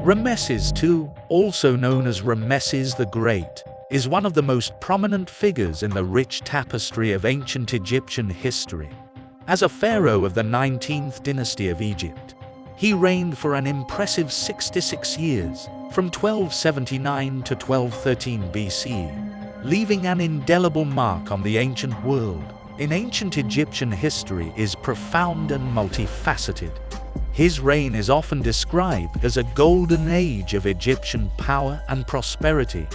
Ramesses II, also known as Ramesses the Great, is one of the most prominent figures in the rich tapestry of ancient Egyptian history. As a pharaoh of the 19th dynasty of Egypt, he reigned for an impressive 66 years, from 1279 to 1213 BCE, leaving an indelible mark on the ancient world. In ancient Egyptian history is profound and multifaceted. His reign is often described as a golden age of Egyptian power and prosperity,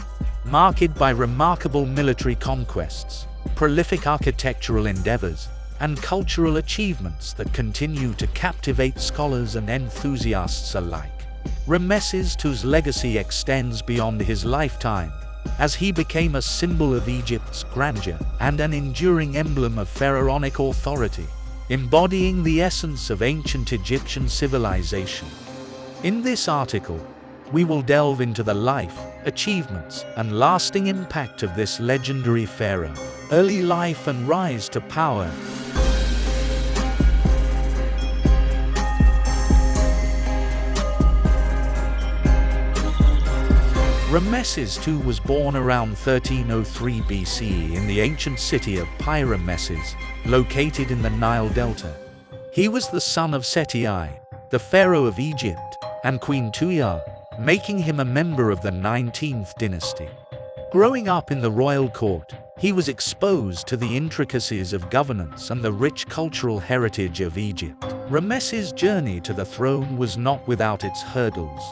marked by remarkable military conquests, prolific architectural endeavors, and cultural achievements that continue to captivate scholars and enthusiasts alike. Ramesses II's legacy extends beyond his lifetime, as he became a symbol of Egypt's grandeur and an enduring emblem of pharaonic authority, embodying the essence of ancient Egyptian civilization. In this article, we will delve into the life, achievements, and lasting impact of this legendary pharaoh, early life and rise to power. Ramesses II was born around 1303 BCE in the ancient city of Ramesses, located in the Nile Delta. He was the son of Seti I, the pharaoh of Egypt, and Queen Tuya, making him a member of the 19th dynasty. Growing up in the royal court, he was exposed to the intricacies of governance and the rich cultural heritage of Egypt. Ramesses' journey to the throne was not without its hurdles.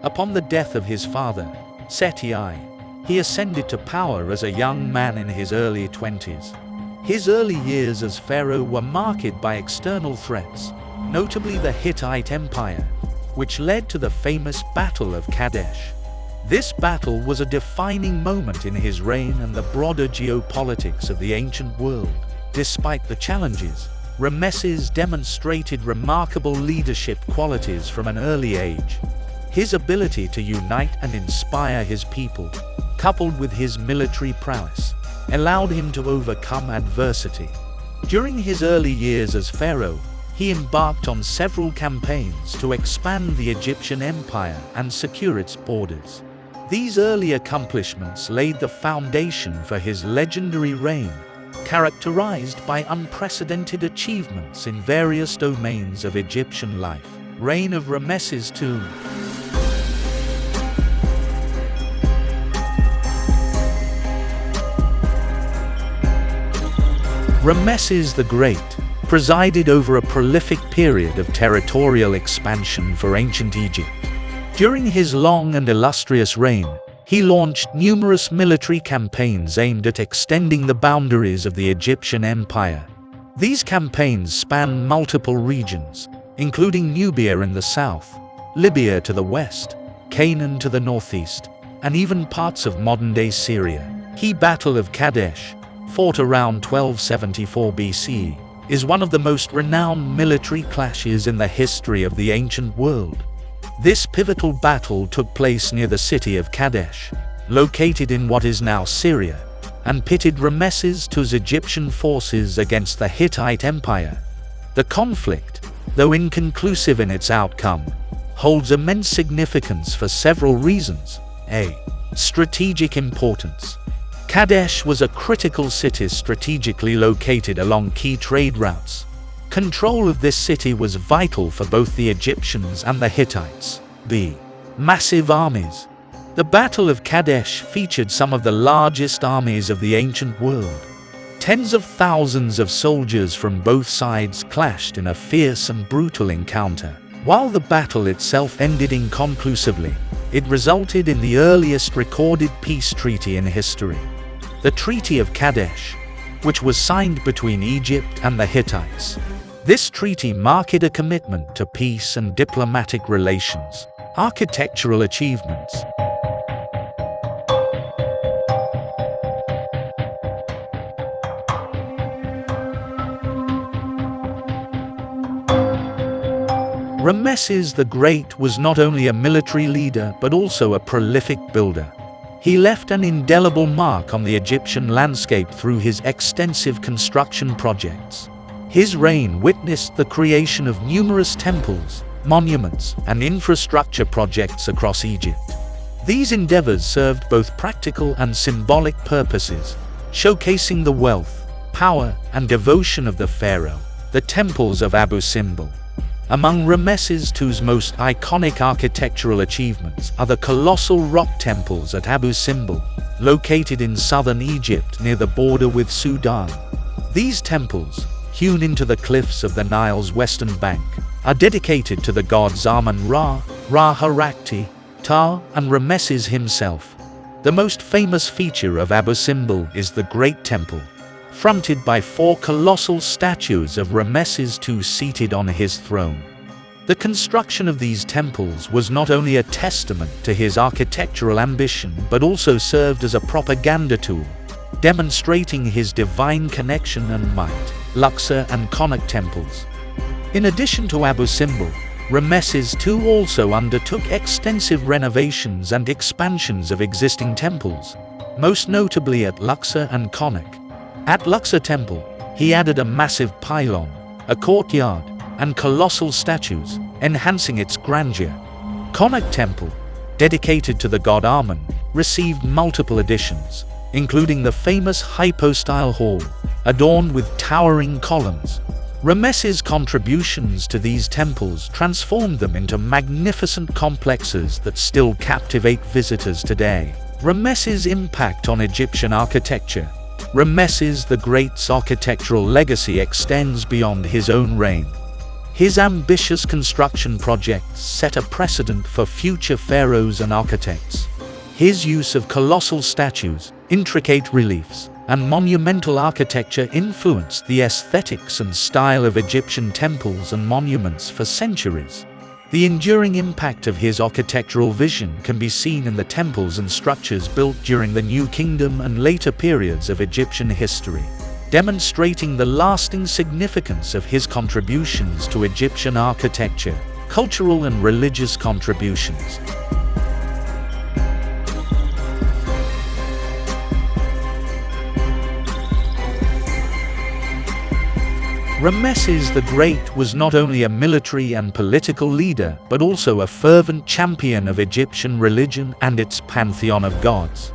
Upon the death of his father, Seti I, he ascended to power as a young man in his early 20s. His early years as pharaoh were marked by external threats, notably the Hittite Empire, which led to the famous Battle of Kadesh. This battle was a defining moment in his reign and the broader geopolitics of the ancient world. Despite the challenges, Ramesses demonstrated remarkable leadership qualities from an early age. His ability to unite and inspire his people, coupled with his military prowess, allowed him to overcome adversity. During his early years as pharaoh, he embarked on several campaigns to expand the Egyptian empire and secure its borders. These early accomplishments laid the foundation for his legendary reign, characterized by unprecedented achievements in various domains of Egyptian life. Reign of Ramesses II. Ramesses the Great presided over a prolific period of territorial expansion for ancient Egypt. During his long and illustrious reign, he launched numerous military campaigns aimed at extending the boundaries of the Egyptian empire. These campaigns spanned multiple regions, including Nubia in the south, Libya to the west, Canaan to the northeast, and even parts of modern-day Syria. The Battle of Kadesh, fought around 1274 BCE, is one of the most renowned military clashes in the history of the ancient world. This pivotal battle took place near the city of Kadesh, located in what is now Syria, and pitted Ramesses II's Egyptian forces against the Hittite Empire. The conflict, though inconclusive in its outcome, holds immense significance for several reasons. A. Strategic importance. Kadesh was a critical city strategically located along key trade routes. Control of this city was vital for both the Egyptians and the Hittites. B. Massive armies. The Battle of Kadesh featured some of the largest armies of the ancient world. Tens of thousands of soldiers from both sides clashed in a fierce and brutal encounter. While the battle itself ended inconclusively, it resulted in the earliest recorded peace treaty in history, the Treaty of Kadesh, which was signed between Egypt and the Hittites. This treaty marked a commitment to peace and diplomatic relations. Architectural achievements. Ramesses the Great was not only a military leader but also a prolific builder. He left an indelible mark on the Egyptian landscape through his extensive construction projects. His reign witnessed the creation of numerous temples, monuments, and infrastructure projects across Egypt. These endeavors served both practical and symbolic purposes, showcasing the wealth, power, and devotion of the pharaoh. The temples of Abu Simbel. Among Ramesses II's most iconic architectural achievements are the colossal rock temples at Abu Simbel, located in southern Egypt near the border with Sudan. These temples, hewn into the cliffs of the Nile's western bank, are dedicated to the gods Amun-Ra, Ra-Harakti, Ta, and Ramesses himself. The most famous feature of Abu Simbel is the Great Temple, fronted by 4 colossal statues of Ramesses II seated on his throne. The construction of these temples was not only a testament to his architectural ambition but also served as a propaganda tool, demonstrating his divine connection and might. Luxor and Connaught temples. In addition to Abu Simbel, Ramesses II also undertook extensive renovations and expansions of existing temples, most notably at Luxor and Connaught. At Luxor Temple, he added a massive pylon, a courtyard, and colossal statues, enhancing its grandeur. Connaught Temple, dedicated to the god Amun, received multiple additions, including the famous hypostyle hall, adorned with towering columns. Ramesses' contributions to these temples transformed them into magnificent complexes that still captivate visitors today. Ramesses' impact on Egyptian architecture. Ramesses the Great's architectural legacy extends beyond his own reign. His ambitious construction projects set a precedent for future pharaohs and architects. His use of colossal statues, intricate reliefs, and monumental architecture influenced the aesthetics and style of Egyptian temples and monuments for centuries. The enduring impact of his architectural vision can be seen in the temples and structures built during the New Kingdom and later periods of Egyptian history, demonstrating the lasting significance of his contributions to Egyptian architecture, cultural and religious contributions. Ramesses the Great was not only a military and political leader but also a fervent champion of Egyptian religion and its pantheon of gods.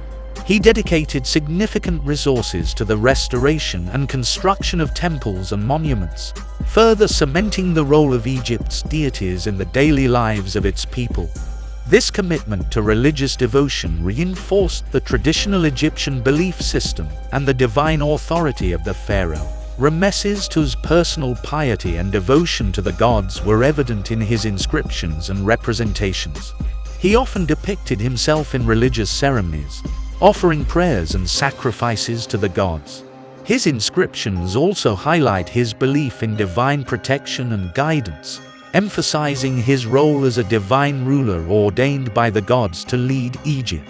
He dedicated significant resources to the restoration and construction of temples and monuments, further cementing the role of Egypt's deities in the daily lives of its people. This commitment to religious devotion reinforced the traditional Egyptian belief system and the divine authority of the pharaoh. Ramesses II's personal piety and devotion to the gods were evident in his inscriptions and representations. He often depicted himself in religious ceremonies, offering prayers and sacrifices to the gods. His inscriptions also highlight his belief in divine protection and guidance, emphasizing his role as a divine ruler ordained by the gods to lead Egypt.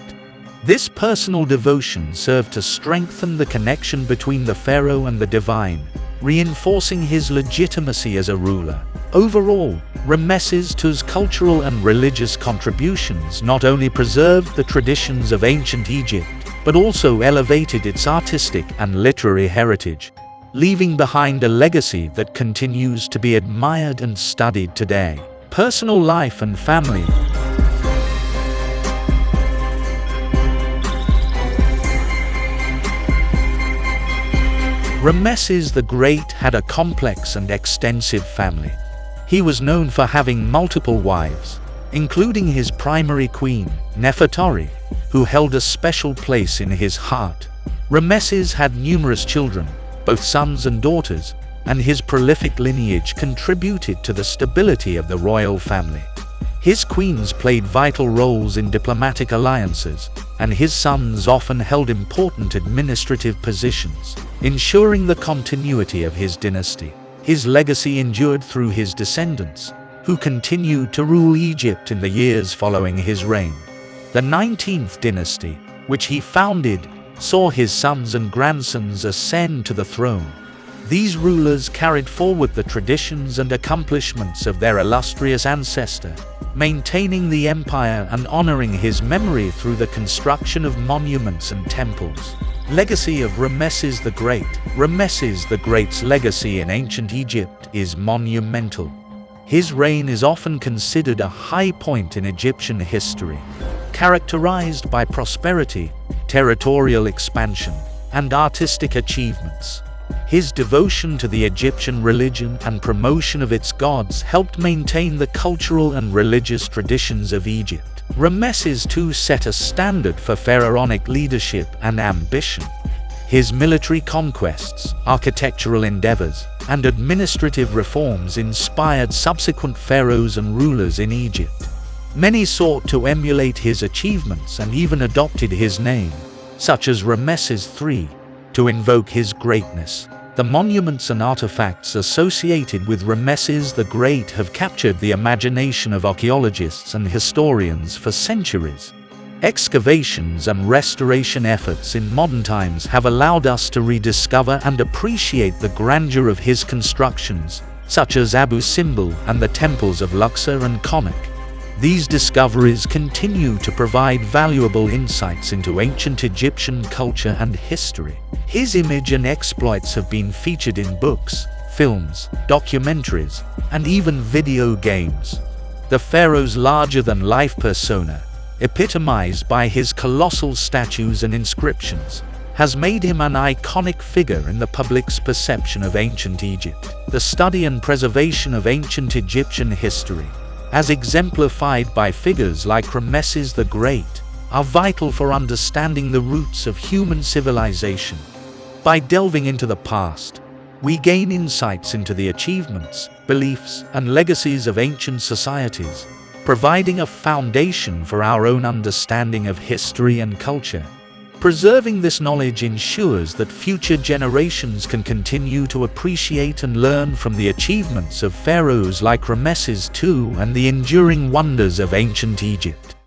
This personal devotion served to strengthen the connection between the pharaoh and the divine, reinforcing his legitimacy as a ruler. Overall, Ramesses II's cultural and religious contributions not only preserved the traditions of ancient Egypt, but also elevated its artistic and literary heritage, leaving behind a legacy that continues to be admired and studied today. Personal life and family. Ramesses the Great had a complex and extensive family. He was known for having multiple wives, including his primary queen, Nefertari, who held a special place in his heart. Ramesses had numerous children, both sons and daughters, and his prolific lineage contributed to the stability of the royal family. His queens played vital roles in diplomatic alliances, and his sons often held important administrative positions, ensuring the continuity of his dynasty. His legacy endured through his descendants, who continued to rule Egypt in the years following his reign. The 19th dynasty, which he founded, saw his sons and grandsons ascend to the throne. These rulers carried forward the traditions and accomplishments of their illustrious ancestor, maintaining the empire and honoring his memory through the construction of monuments and temples. Legacy of Ramesses the Great. Ramesses the Great's legacy in ancient Egypt is monumental. His reign is often considered a high point in Egyptian history, characterized by prosperity, territorial expansion, and artistic achievements. His devotion to the Egyptian religion and promotion of its gods helped maintain the cultural and religious traditions of Egypt. Ramesses II set a standard for pharaonic leadership and ambition. His military conquests, architectural endeavors, and administrative reforms inspired subsequent pharaohs and rulers in Egypt. Many sought to emulate his achievements and even adopted his name, such as Ramesses III, to invoke his greatness. The monuments and artifacts associated with Ramesses the Great have captured the imagination of archaeologists and historians for centuries. Excavations and restoration efforts in modern times have allowed us to rediscover and appreciate the grandeur of his constructions, such as Abu Simbel and the temples of Luxor and Karnak. These discoveries continue to provide valuable insights into ancient Egyptian culture and history. His image and exploits have been featured in books, films, documentaries, and even video games. The pharaoh's larger-than-life persona, epitomized by his colossal statues and inscriptions, has made him an iconic figure in the public's perception of ancient Egypt. The study and preservation of ancient Egyptian history, as exemplified by figures like Ramesses the Great, are vital for understanding the roots of human civilization. By delving into the past, we gain insights into the achievements, beliefs, and legacies of ancient societies, providing a foundation for our own understanding of history and culture. Preserving this knowledge ensures that future generations can continue to appreciate and learn from the achievements of pharaohs like Ramesses II and the enduring wonders of ancient Egypt.